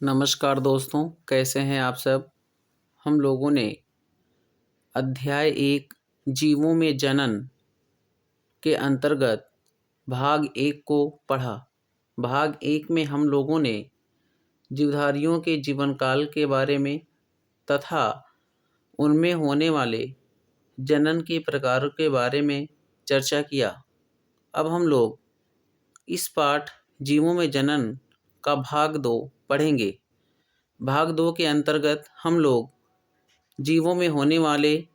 नमस्कार दोस्तों, कैसे हैं आप सब। हम लोगों ने अध्याय 1 जीवों में जनन के अंतर्गत भाग 1 को पढ़ा। भाग 1 में हम लोगों ने जीवधारियों के जीवन काल के बारे में तथा उनमें होने वाले जनन के प्रकारों के बारे में चर्चा किया। अब हम लोग इस पाठ जीवों में जनन का भाग 2 पढ़ेंगे। भाग 2 के अंतर्गत हम लोग जीवों में होने वाले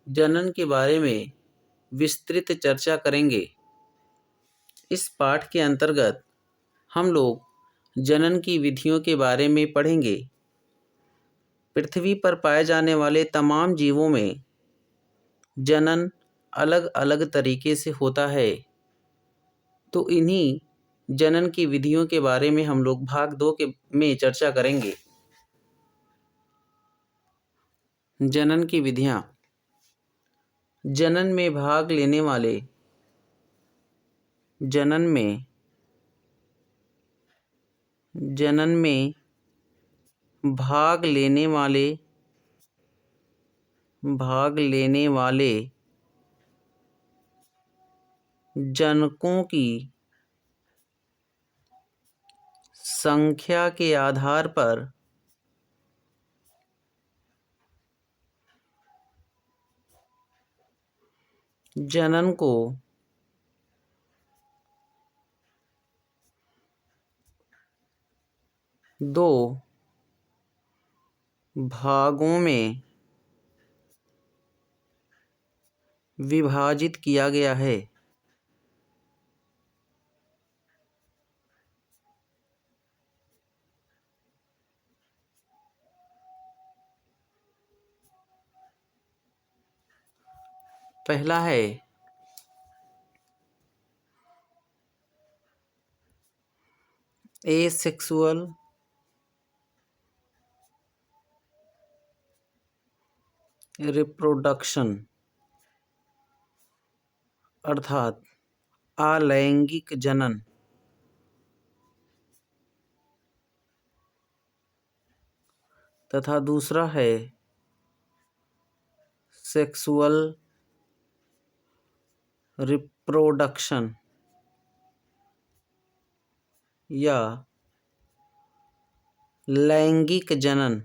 जनन के बारे में विस्तृत चर्चा करेंगे। इस पाठ के अंतर्गत हम लोग जनन की विधियों के बारे में पढ़ेंगे। पृथ्वी पर पाए जाने वाले तमाम जीवों में जनन अलग अलग तरीके से होता है, तो इन्हीं जनन की विधियों के बारे में हम लोग भाग 2 में चर्चा करेंगे। जनन की विधियां। जनन में भाग लेने वाले जनन में भाग लेने वाले जनकों की संख्या के आधार पर जनन को दो भागों में विभाजित किया गया है। पहला है एसेक्सुअल रिप्रोडक्शन अर्थात अलैंगिक जनन। तथा दूसरा है सेक्सुअल रिप्रोडक्शन या लैंगिक जनन।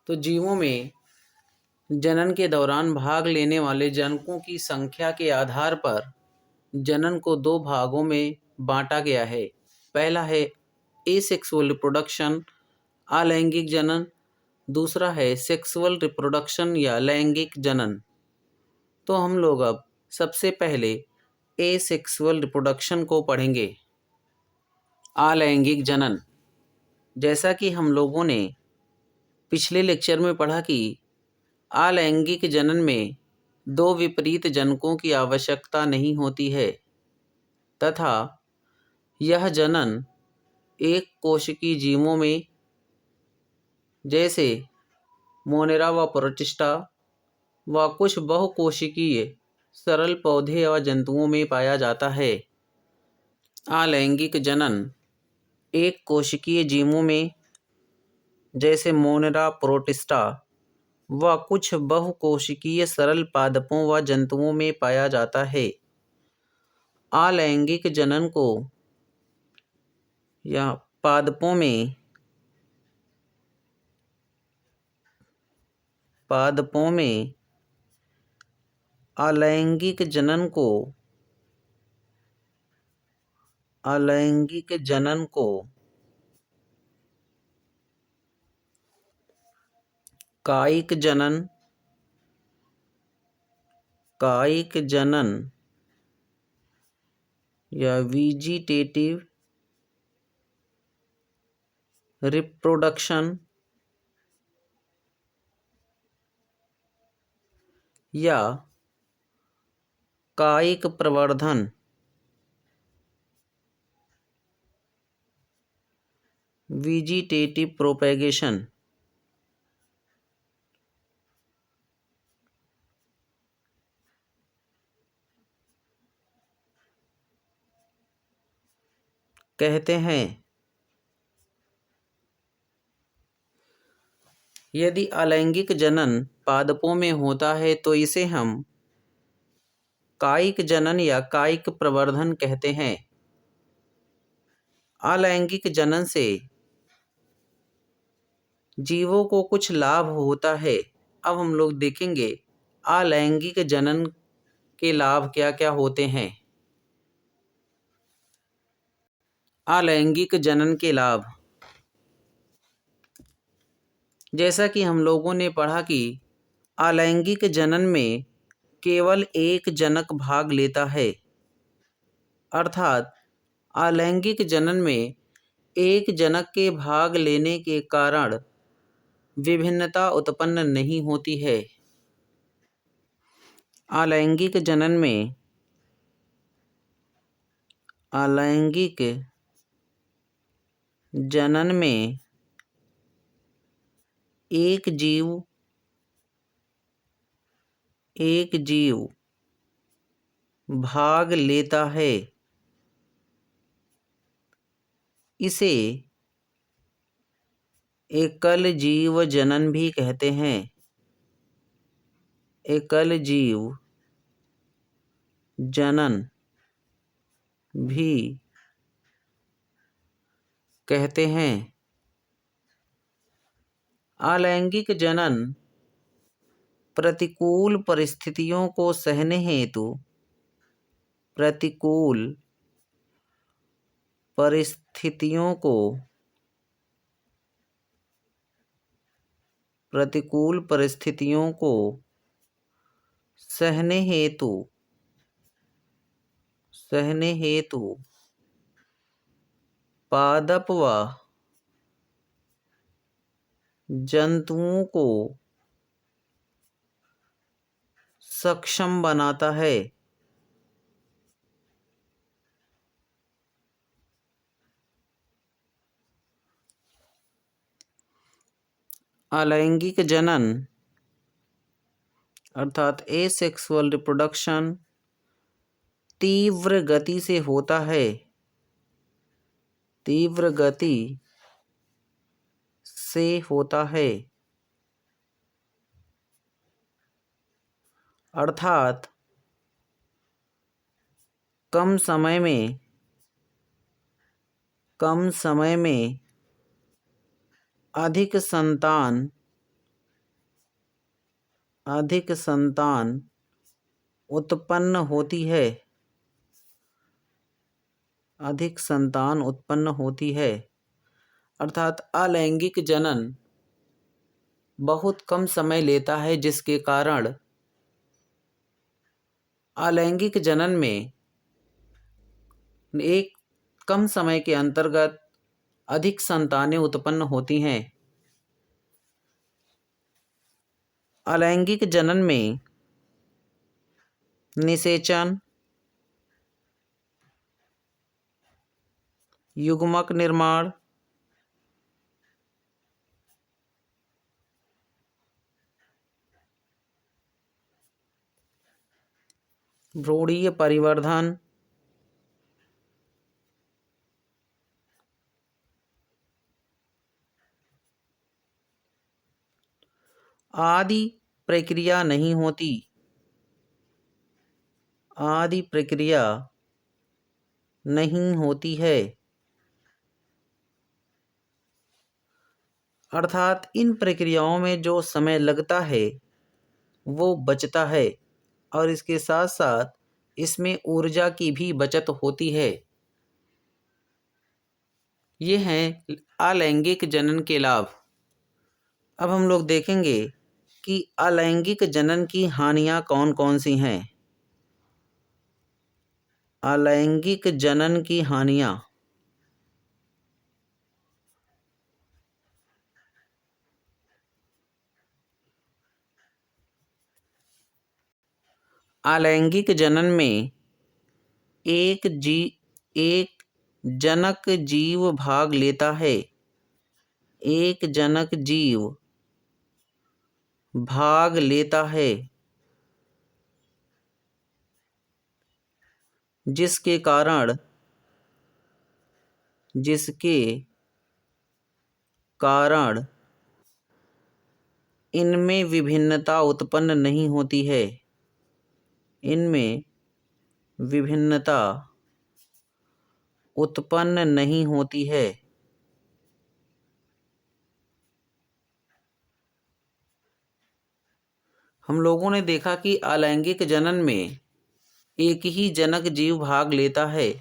तो जीवों में जनन के दौरान भाग लेने वाले जनकों की संख्या के आधार पर जनन को दो भागों में बांटा गया है। पहला है एसेक्सुअल रिप्रोडक्शन अलैंगिक जनन, दूसरा है सेक्सुअल रिप्रोडक्शन या लैंगिक जनन। तो हम लोग अब सबसे पहले एसेक्सुअल रिप्रोडक्शन को पढ़ेंगे। अलैंगिक जनन, जैसा कि हम लोगों ने पिछले लेक्चर में पढ़ा कि अलैंगिक जनन में दो विपरीत जनकों की आवश्यकता नहीं होती है तथा यह जनन एक कोशिकीय जीवों में जैसे मोनेरा व प्रोटिस्टा व कुछ बहुकोशिकीय सरल पौधे व जंतुओं में पाया जाता है। अलैंगिक जनन एक कोशिकीय जीवों में जैसे मोनेरा प्रोटिस्टा व कुछ बहुकोशिकीय सरल पादपों व जंतुओं में पाया जाता है। अलैंगिक जनन को या पादपों में अलैंगिक जनन को कायिक जनन या वेजिटेटिव रिप्रोडक्शन या कायिक प्रवर्धन वेजिटेटिव प्रोपेगेशन कहते हैं। यदि अलैंगिक जनन पादपों में होता है तो इसे हम कायिक जनन या कायिक प्रवर्धन कहते हैं। अलैंगिक जनन से जीवों को कुछ लाभ होता है। अब हम लोग देखेंगे अलैंगिक जनन के लाभ क्या क्या होते हैं। अलैंगिक जनन के लाभ, जैसा कि हम लोगों ने पढ़ा कि अलैंगिक जनन में केवल एक जनक भाग लेता है, अर्थात अलैंगिक जनन में एक जनक के भाग लेने के कारण विभिन्नता उत्पन्न नहीं होती है। अलैंगिक जनन में एक जीव भाग लेता है। इसे एकल जीव जनन भी कहते हैं। एकल जीव जनन भी कहते हैं। अलैंगिक जनन प्रतिकूल परिस्थितियों को सहने हेतु प्रतिकूल परिस्थितियों को सहने हेतु पादप व जंतुओं को सक्षम बनाता है। अलैंगिक जनन अर्थात एसेक्सुअल रिप्रोडक्शन तीव्र गति से होता है। तीव्र गति से होता है, अर्थात कम समय में अधिक संतान उत्पन्न होती है। अर्थात अलैंगिक जनन बहुत कम समय लेता है, जिसके कारण अलैंगिक जनन में एक कम समय के अंतर्गत अधिक संतानें उत्पन्न होती हैं। अलैंगिक जनन में निषेचन, युग्मक निर्माण, भ्रूणीय परिवर्धन, आदि प्रक्रिया नहीं होती है। अर्थात इन प्रक्रियाओं में जो समय लगता है वो बचता है, और इसके साथ साथ इसमें ऊर्जा की भी बचत होती है। ये हैं अलैंगिक जनन के लाभ। अब हम लोग देखेंगे कि अलैंगिक जनन की हानियाँ कौन कौन सी हैं। अलैंगिक जनन की हानियाँ, अलैंगिक जनन में एक जनक जीव भाग लेता है। एक जनक जीव भाग लेता है, जिसके कारण जिसके कारण इनमें विभिन्नता उत्पन्न नहीं होती है। इनमें विभिन्नता उत्पन्न नहीं होती है। हम लोगों ने देखा कि अलैंगिक जनन में एक ही जनक जीव भाग लेता है।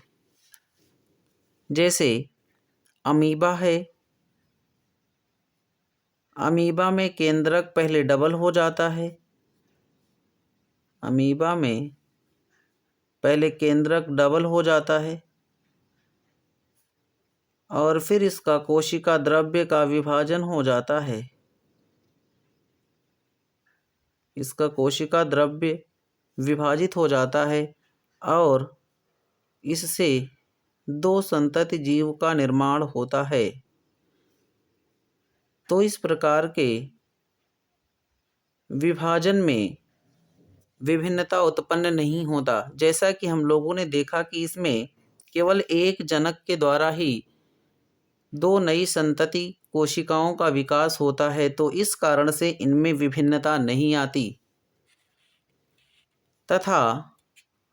जैसे अमीबा है। अमीबा में केंद्रक पहले डबल हो जाता है। अमीबा में पहले केंद्रक डबल हो जाता है और फिर इसका कोशिका द्रव्य का विभाजन हो जाता है। इसका कोशिका द्रव्य विभाजित हो जाता है और इससे दो संतति जीव का निर्माण होता है। तो इस प्रकार के विभाजन में विभिन्नता उत्पन्न नहीं होता। जैसा कि हम लोगों ने देखा कि इसमें केवल एक जनक के द्वारा ही दो नई संतति कोशिकाओं का विकास होता है, तो इस कारण से इनमें विभिन्नता नहीं आती। तथा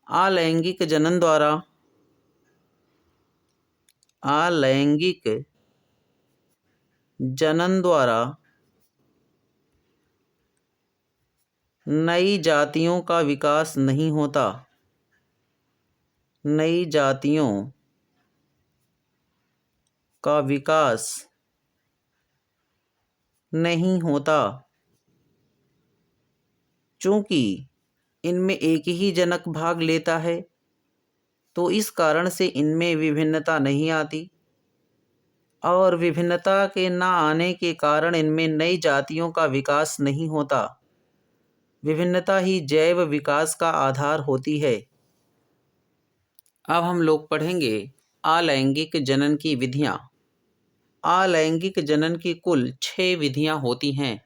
अलैंगिक जनन द्वारा नई जातियों का विकास नहीं होता। नई जातियों का विकास नहीं होता चूँकि इनमें एक ही जनक भाग लेता है, तो इस कारण से इनमें विभिन्नता नहीं आती और विभिन्नता के न आने के कारण इनमें नई जातियों का विकास नहीं होता। विभिन्नता ही जैव विकास का आधार होती है। अब हम लोग पढ़ेंगे अलैंगिक जनन की विधियाँ। अलैंगिक जनन की कुल 6 विधियाँ होती हैं।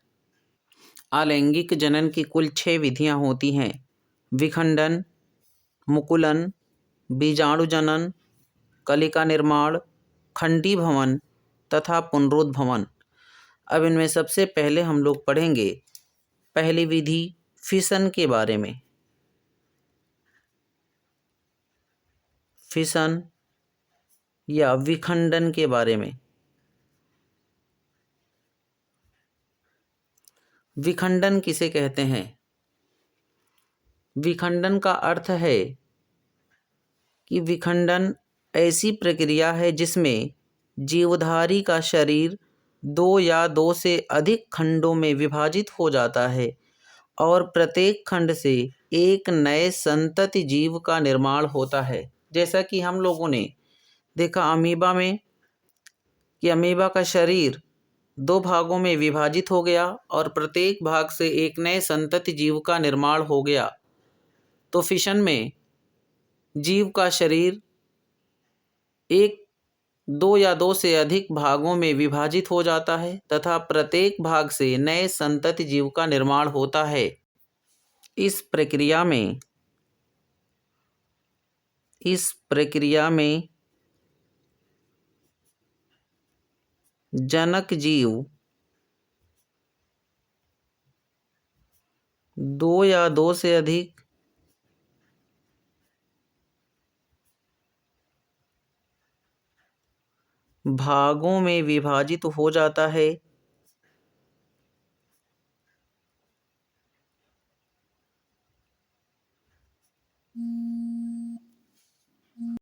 अलैंगिक जनन की कुल 6 विधियाँ होती हैं। विखंडन, मुकुलन, बीजाणु जनन, कलिका निर्माण, खंडीभवन तथा पुनरुद्भवन। अब इनमें सबसे पहले हम लोग पढ़ेंगे पहली विधि फिशन के बारे में। फिशन या विखंडन के बारे में। विखंडन किसे कहते हैं? विखंडन का अर्थ है कि विखंडन ऐसी प्रक्रिया है जिसमें जीवधारी का शरीर 2 या 2 से अधिक खंडों में विभाजित हो जाता है और प्रत्येक खंड से एक नए संतति जीव का निर्माण होता है। जैसा कि हम लोगों ने देखा अमीबा में कि अमीबा का शरीर 2 भागों में विभाजित हो गया और प्रत्येक भाग से एक नए संतति जीव का निर्माण हो गया। तो फिशन में जीव का शरीर 2 या 2 से अधिक भागों में विभाजित हो जाता है तथा प्रत्येक भाग से नए संतति जीव का निर्माण होता है। इस प्रक्रिया में जनक जीव 2 या 2 से अधिक भागों में विभाजित हो जाता है